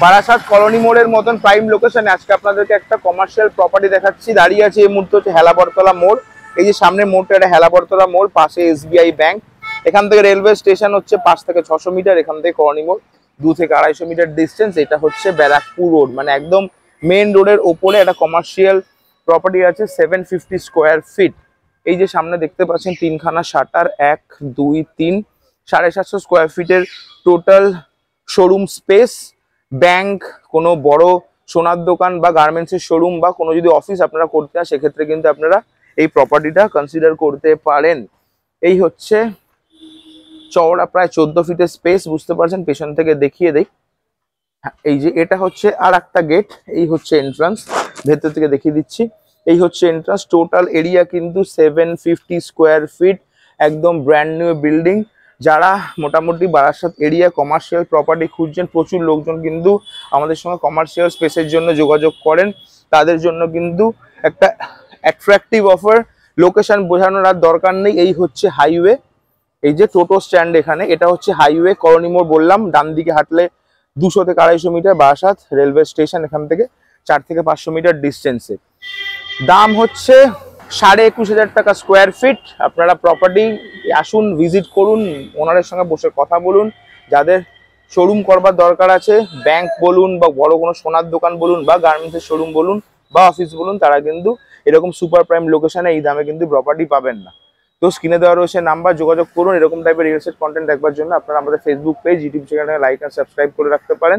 Barasat colony মোড়ের মতন prime লোকেশনে আজকে আপনাদেরকে একটা কমার্শিয়াল প্রপার্টি দেখাচ্ছি। দাঁড়িয়ে আছে এই মুহূর্তে হচ্ছে হেলাবরতলা মোড়। এই যে সামনের মোড়টা, এটা হেলাবরতলা মোড়, পাশে SBI ব্যাংক। এখান থেকে রেলওয়ে স্টেশন হচ্ছে 5 থেকে 600 মিটার, এখান থেকে কলোনি মোড় 2 থেকে 250 মিটার ডিস্টেন্স। এটা হচ্ছে ব্যারাকপুর রোড, মানে একদম মেন রোডের ওপরে একটা কমার্শিয়াল প্রপার্টি আছে 750 স্কোয়ার ফিট। এই যে সামনে দেখতে পাচ্ছেন 3খানা শাটার, 1 2 3, 750 স্কোয়ার ফিটের টোটাল শোরুম স্পেস। ব্যাংক, কোনো বড় সোনার দোকান বা গার্মেন্টসের শোরুম বা কোনো যদি অফিস আপনারা করতে চান সেক্ষেত্রে কিন্তু আপনারা এই প্রপার্টিটা কনসিডার করতে পারেন। এই হচ্ছে চওড়া প্রায় 14 ফিটের স্পেস, বুঝতে পারছেন। পেছন থেকে দেখিয়ে দেই, এই যে এটা হচ্ছে আর একটা গেট, এই হচ্ছে এন্ট্রান্স। ভেতর থেকে দেখিয়ে দিচ্ছি, এই হচ্ছে এন্ট্রান্স। টোটাল এরিয়া কিন্তু 750 স্কোয়ার ফিট, একদম ব্র্যান্ড নিউ বিল্ডিং। যারা মোটামুটি বারাসাত এরিয়া কমার্শিয়াল প্রপার্টি খুঁজছেন, প্রচুর লোকজন কিন্তু আমাদের সঙ্গে কমার্শিয়াল স্পেসের জন্য যোগাযোগ করেন, তাদের জন্য কিন্তু একটা অ্যাট্রাকটিভ অফার। লোকেশন বোঝানোর আর দরকার নেই, এই হচ্ছে হাইওয়ে। এই যে টোটো স্ট্যান্ড এখানে, এটা হচ্ছে হাইওয়ে। কলোনি মোড় বললাম, ডান দিকে হাঁটলে 200 থেকে 250 মিটার বারাসাত রেলওয়ে স্টেশন, এখান থেকে 4 থেকে 500 মিটার ডিস্টেন্সে। দাম হচ্ছে 21,500 টাকা স্কোয়ার ফিট। আপনারা প্রপার্টি আসুন, ভিজিট করুন, ওনারের সঙ্গে বসে কথা বলুন। যাদের শোরুম করবার দরকার আছে, ব্যাংক বলুন বা বড় কোনো সোনার দোকান বলুন বা গার্মেন্টসের শোরুম বলুন বা অফিস বলুন, তারা কিন্তু এরকম সুপার প্রাইম লোকেশনে এই দামে কিন্তু প্রপার্টি পাবেন না। তো স্ক্রিনে দেওয়া রয়েছে নাম্বার, যোগাযোগ করুন। এরকম টাইপের রিয়েল এস্টেট কন্টেন্ট দেখবার জন্য আপনারা আমাদের ফেসবুক পেজ, ইউটিউব চ্যানেলে লাইক আর সাবস্ক্রাইব করে রাখতে পারেন।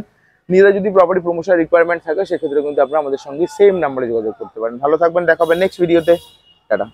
নিজেরা যদি প্রপার্টি প্রমোশন রিকোয়ারমেন্ট থাকে সেক্ষেত্রে কিন্তু আপনারা আমাদের সঙ্গে সেম নাম্বারে যোগাযোগ করতে পারেন। ভালো থাকবেন, দেখা হবে নেক্সট ভিডিওতে। টাটা।